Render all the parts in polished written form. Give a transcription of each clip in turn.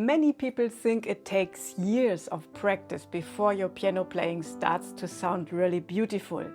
Many people think it takes years of practice before your piano playing starts to sound really beautiful.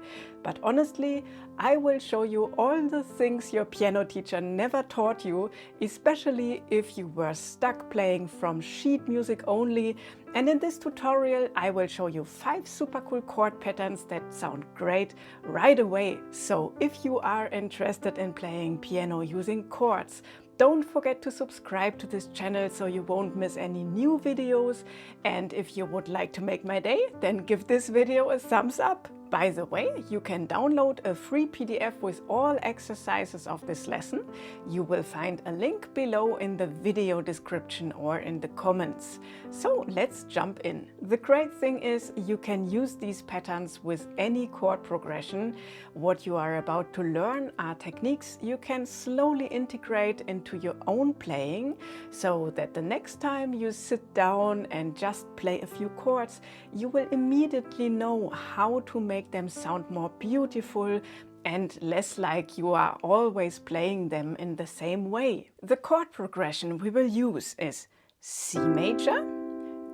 But honestly, I will show you all the things your piano teacher never taught you, especially if you were stuck playing from sheet music only. And in this tutorial, I will show you 5 super cool chord patterns that sound great right away. So if you are interested in playing piano using chords, don't forget to subscribe to this channel so you won't miss any new videos. And if you would like to make my day, then give this video a thumbs up. By the way, you can download a free PDF with all exercises of this lesson. You will find a link below in the video description or in the comments. So let's jump in. The great thing is you can use these patterns with any chord progression. What you are about to learn are techniques you can slowly integrate into your own playing, so that the next time you sit down and just play a few chords, you will immediately know how to make them sound more beautiful and less like you are always playing them in the same way. The chord progression we will use is C major,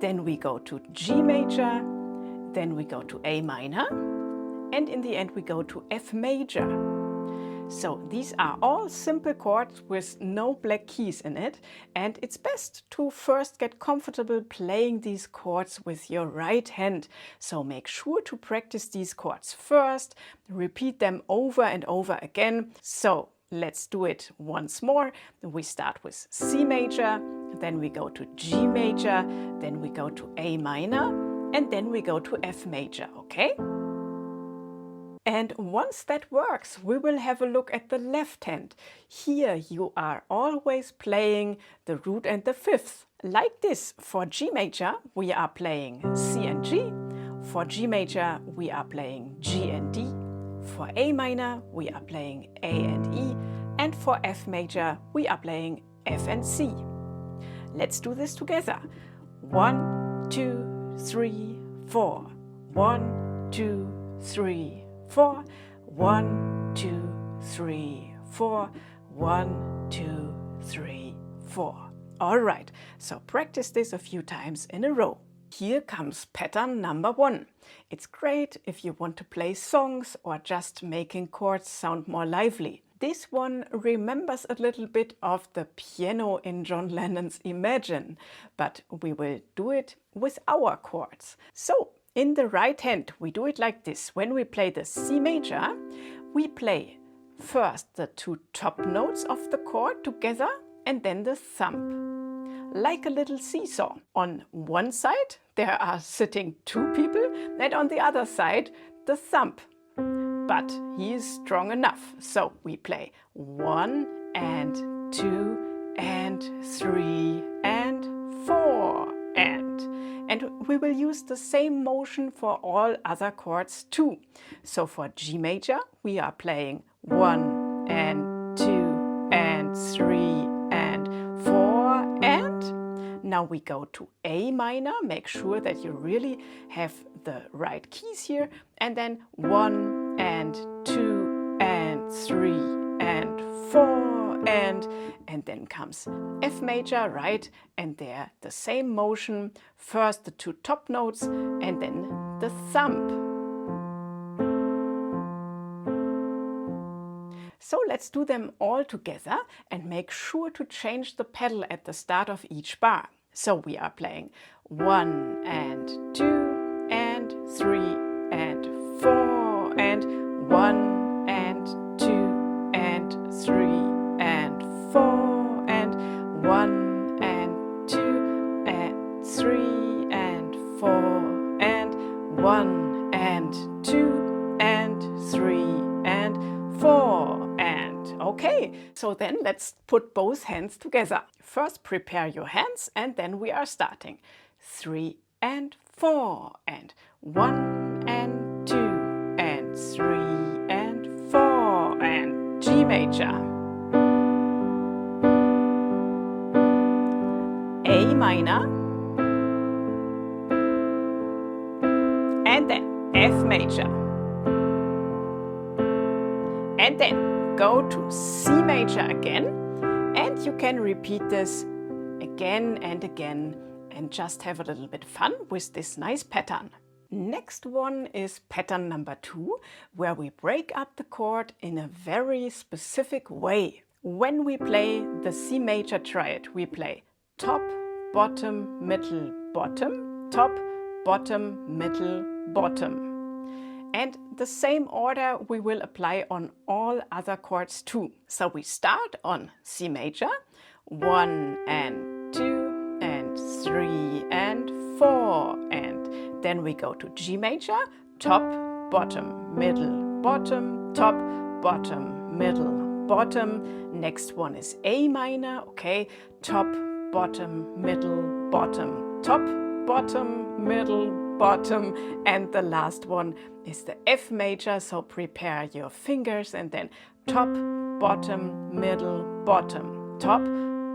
then we go to G major, then we go to A minor, and in the end we go to F major. So these are all simple chords with no black keys in it, and it's best to first get comfortable playing these chords with your right hand. So make sure to practice these chords first, repeat them over and over again. So let's do it once more. We start with C major, then we go to G major, then we go to A minor, and then we go to F major, okay? And once that works, we will have a look at the left hand. Here you are always playing the root and the fifth. Like this, for G major, we are playing C and G. For G major, we are playing G and D. For A minor, we are playing A and E. And for F major, we are playing F and C. Let's do this together. 1, 2, 3, 4. 1, 2, 3, 4. 1, 2, 3, 4. 1, 2, 3, 4. All right, so practice this a few times in a row. Here comes pattern number 1. It's great if you want to play songs or just making chords sound more lively. This one remembers a little bit of the piano in John Lennon's Imagine, but we will do it with our chords. So in the right hand, we do it like this. When we play the C major, we play first the 2 top notes of the chord together and then the thumb, like a little seesaw. On one side, there are sitting 2 people, and on the other side, the thumb. But he is strong enough. So we play 1 and 2 and 3 and 4 and we will use the same motion for all other chords too. So for G major, we are playing 1 and 2 and 3 and 4 and now we go to A minor. Make sure that you really have the right keys here, and then 1 and 2 and 3 and 4 and then comes F major, right? And there the same motion, first the 2 top notes and then the thumb. So let's do them all together and make sure to change the pedal at the start of each bar. So we are playing 1 and 2 and 3 and 4 and 1 and 2 and 3 and 4 and 1 and 2 and 3 and 4 and 1 and 2 and 3 and 4 and okay. So then let's put both hands together. First prepare your hands and then we are starting. 3 and 4 and 1 and 2 and 3 and 4 and G major, A minor, and then F major, and then go to C major again, and you can repeat this again and again, and just have a little bit fun with this nice pattern. Next one is pattern number 2, where we break up the chord in a very specific way. When we play the C major triad, we play top, bottom, middle, bottom, top, bottom, middle, bottom. And the same order we will apply on all other chords too. So we start on C major, 1 and 2 and 3 and 4, and then we go to G major, top, bottom, middle, bottom, top, bottom, middle, bottom. Next one is A minor, okay, top, bottom, middle, bottom, top, bottom, middle, bottom, and the last one is the F major, so prepare your fingers, and then top, bottom, middle, bottom, top,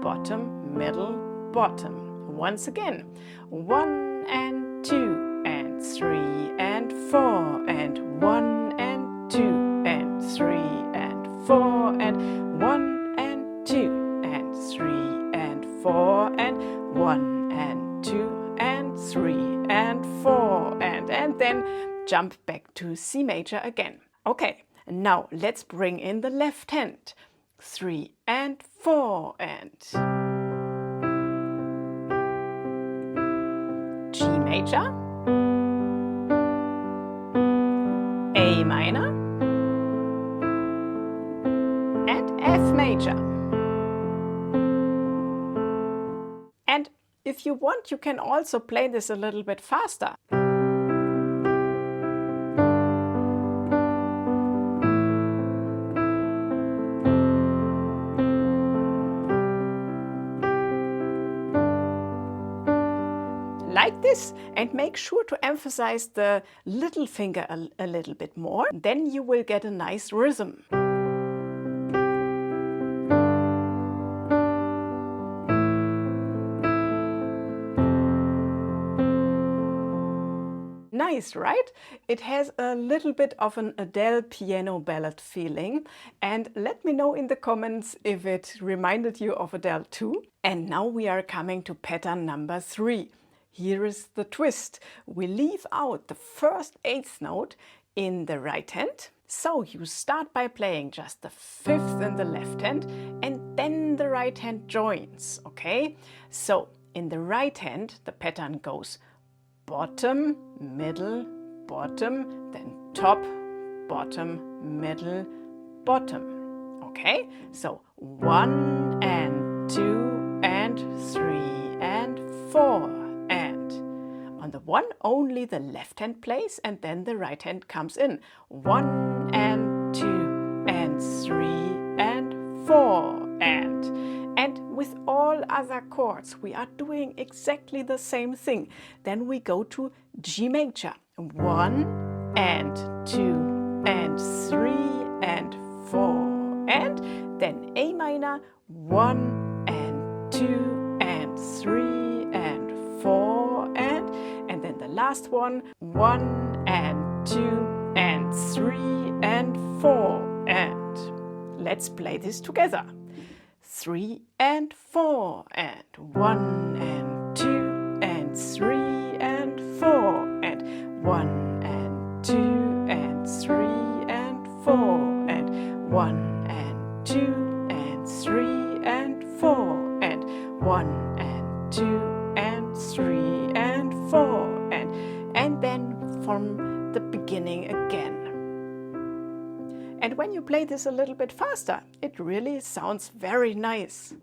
bottom, middle, bottom. Once again, 1 and 2 and 3 and 4 and 1 and 2 and 3 and 4 and 1 and 2 and 3 and 4 and 1 and 2 and 3 and 4 and then jump back to C major again. Okay, now let's bring in the left hand. 3 and 4 and G major, A minor, and F major. And if you want, you can also play this a little bit faster. Like this, and make sure to emphasize the little finger a little bit more, then you will get a nice rhythm. Nice, right? It has a little bit of an Adele piano ballad feeling, and let me know in the comments if it reminded you of Adele too. And now we are coming to pattern number 3. Here is the twist. We leave out the first 8th note in the right hand. So you start by playing just the 5th in the left hand, and then the right hand joins, okay? So in the right hand, the pattern goes bottom, middle, bottom, then top, bottom, middle, bottom, okay? So 1 and 2 and 3 and 4. And on the 1 only the left hand plays, and then the right hand comes in. 1 and 2 and 3 and 4 and with all other chords we are doing exactly the same thing. Then we go to G major, 1 and 2 and 3 and 4, and then A minor, 1 and 2 and 3 and 4 and then the last one, 1 and 2 and 3 and 4, and let's play this together. 3 and 4 and 1 and 2 and 3 and 4 and 1 and 2 and 3 and 4 and 1 and 2 and 3 and 4 and 1 and 2 and 3 and 4 and then from the beginning again. And when you play this a little bit faster, it really sounds very nice.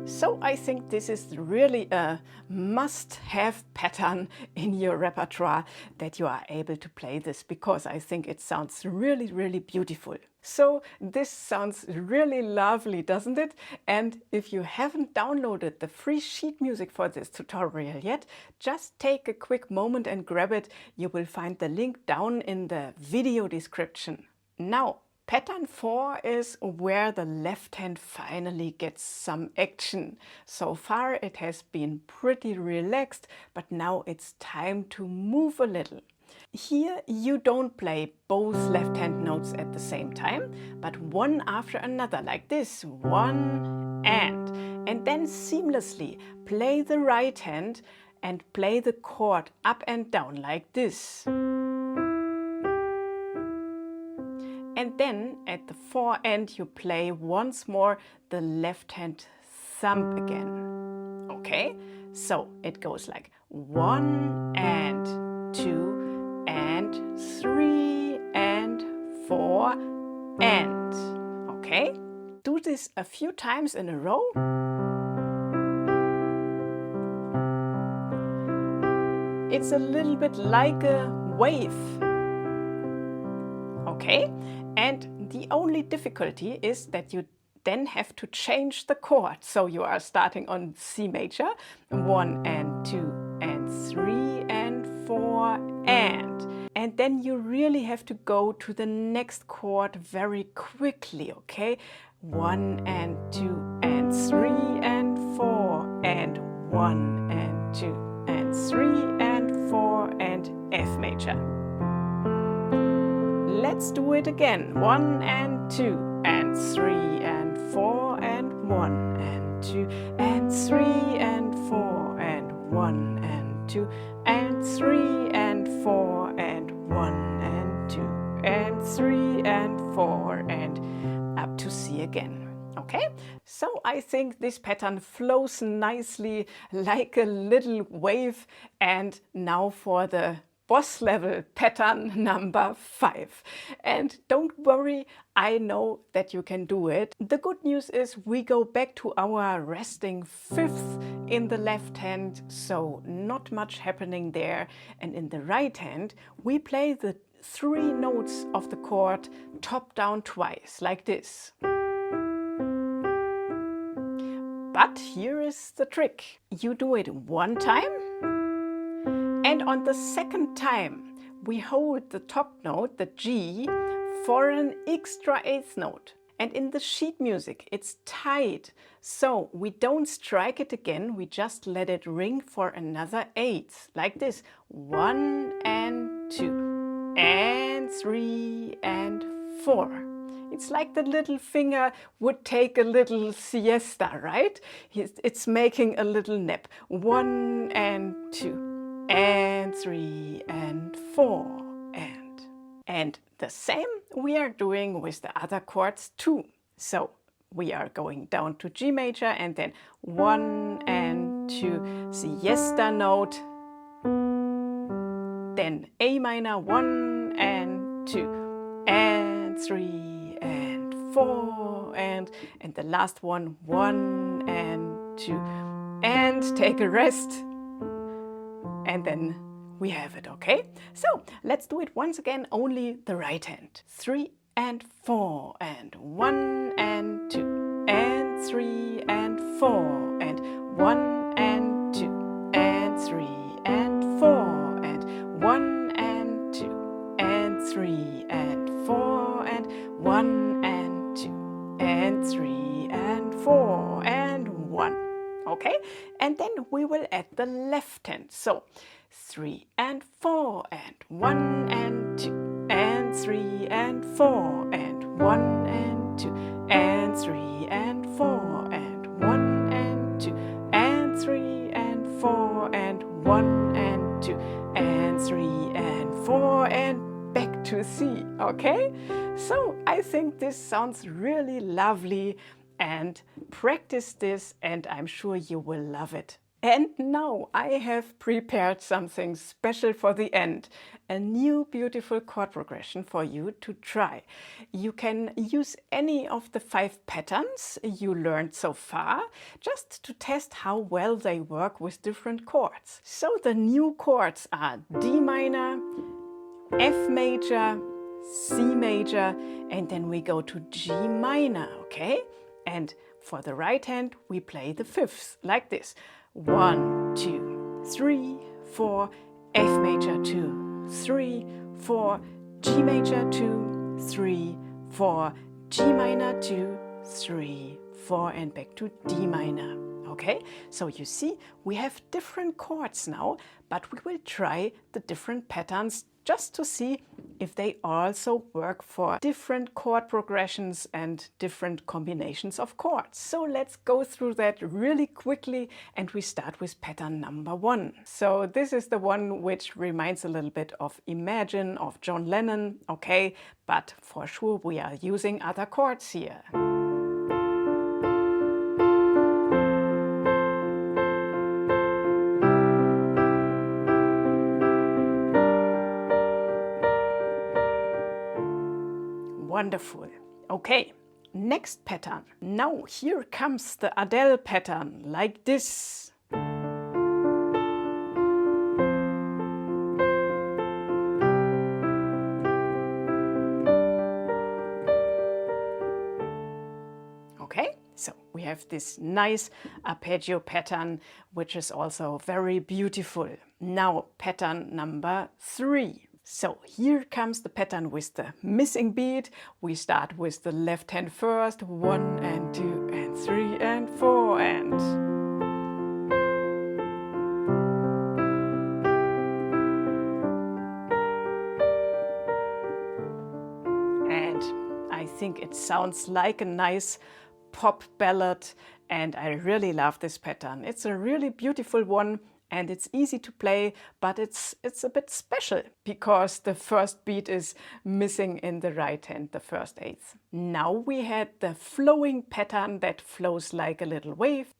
So I think this is really a must-have pattern in your repertoire, that you are able to play this, because I think it sounds really, really beautiful. So this sounds really lovely, doesn't it? And if you haven't downloaded the free sheet music for this tutorial yet, just take a quick moment and grab it. You will find the link down in the video description. Now, Pattern 4 is where the left hand finally gets some action. So far it has been pretty relaxed, but now it's time to move a little. Here you don't play both left hand notes at the same time, but one after another like this, one and then seamlessly play the right hand and play the chord up and down like this. And then at the 4 end you play once more the left hand thumb again. Okay, so it goes like 1 and 2 and 3 and 4 and. Okay, do this a few times in a row. It's a little bit like a wave. Okay, and the only difficulty is that you then have to change the chord. So you are starting on C major, 1 and 2 and 3 and 4 and then you really have to go to the next chord very quickly, okay? 1 and 2 and 3 and 4 and 1 and 2 and 3 and 4 and F major. Let's do it again. 1 and 2 and 3 and 4 and 1 and 2 and 3 and 4 and 1 and 2 and 3 and 4 and 1 and 2 and 3 and 4 and up to C again. Okay, so I think this pattern flows nicely like a little wave. And now for the boss level pattern number 5. And don't worry, I know that you can do it. The good news is we go back to our resting 5th in the left hand, so not much happening there. And in the right hand, we play the 3 notes of the chord top down twice, like this. But here is the trick. You do it one time, and on the second time, we hold the top note, the G, for an extra 8th note. And in the sheet music, it's tied. So we don't strike it again, we just let it ring for another 8th, like this. 1 and 2 and 3 and 4. It's like the little finger would take a little siesta, right? It's making a little nap. 1 and 2 and 3 and 4 and the same we are doing with the other chords too. So we are going down to G major and then 1 and 2 siesta note, then A minor, 1 and 2 and 3 and 4 and the last one, 1 and 2 and take a rest, and then we have it, okay? So let's do it once again, only the right hand. 3 and 4 and 1 and 2 and 3 and 4 and 1 and 2 and 3 and 4 and 1 and 2 and 3 and 4 and 1 and 2 and 3 and 4 and 1. Okay, and then we will add the left hand. So 3 and 4 and 1 and 2 and 3 and 4 and 1 and 2 and 3 and 4 and 1 and 2 and 3 and 4 and 1 and 2 and 3 and 4 and back to C, okay? So I think this sounds really lovely, and practice this and I'm sure you will love it. And now I have prepared something special for the end, a new beautiful chord progression for you to try. You can use any of the 5 patterns you learned so far, just to test how well they work with different chords. So the new chords are D minor, F major, C major, and then we go to G minor, okay? And for the right hand, we play the 5th, like this. 1, 2, 3, 4, F major 2, 3, 4, G major 2, 3, 4, G minor, 2, 3, 4, and back to D minor. Okay, so you see, we have different chords now, but we will try the different patterns just to see if they also work for different chord progressions and different combinations of chords. So let's go through that really quickly, and we start with pattern number 1. So this is the one which reminds a little bit of Imagine of John Lennon, okay, but for sure we are using other chords here. Wonderful. Okay, next pattern. Now here comes the Adele pattern, like this. Okay, so we have this nice arpeggio pattern, which is also very beautiful. Now pattern number 3. So here comes the pattern with the missing beat. We start with the left hand first, 1 and 2 and 3 and 4 and... And I think it sounds like a nice pop ballad, and I really love this pattern. It's a really beautiful one. And it's easy to play, but it's a bit special because the first beat is missing in the right hand, the first eighth. Now we had the flowing pattern that flows like a little wave.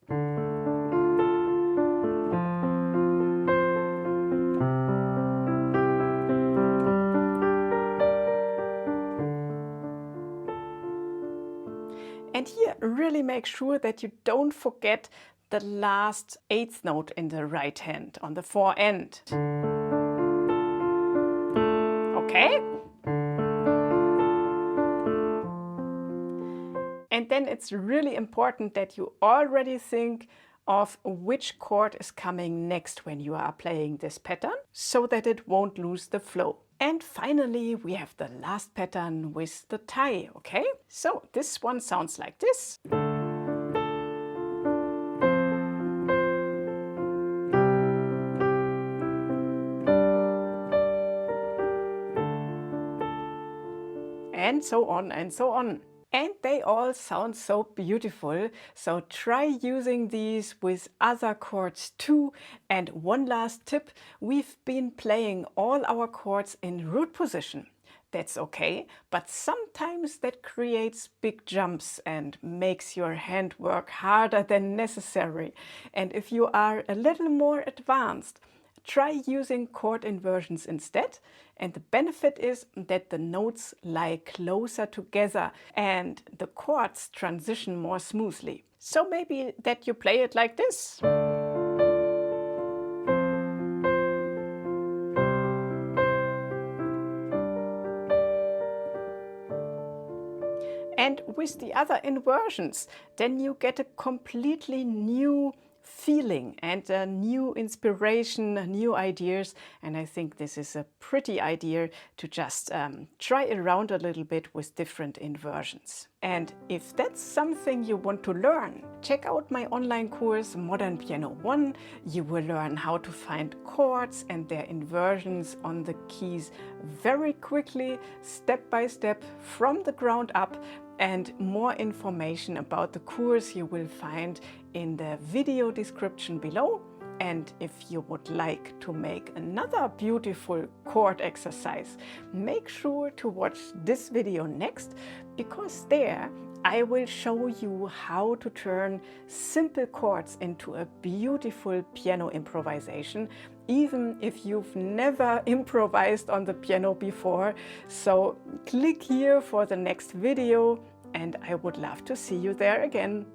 And here really make sure that you don't forget the last eighth note in the right hand on the 4 end. Okay? And then it's really important that you already think of which chord is coming next when you are playing this pattern, so that it won't lose the flow. And finally, we have the last pattern with the tie, okay? So this one sounds like this. And so on and so on. And they all sound so beautiful, so try using these with other chords too. And one last tip, we've been playing all our chords in root position. That's okay, but sometimes that creates big jumps and makes your hand work harder than necessary. And if you are a little more advanced, try using chord inversions instead, and the benefit is that the notes lie closer together and the chords transition more smoothly. So maybe that you play it like this. And with the other inversions, then you get a completely new feeling and a new inspiration, new ideas. And I think this is a pretty idea to just try around a little bit with different inversions. And if that's something you want to learn, check out my online course Modern Piano 1. You will learn how to find chords and their inversions on the keys very quickly, step by step, from the ground up. And more information about the course you will find in the video description below. And if you would like to make another beautiful chord exercise, make sure to watch this video next, because there I will show you how to turn simple chords into a beautiful piano improvisation, even if you've never improvised on the piano before. So click here for the next video, and I would love to see you there again.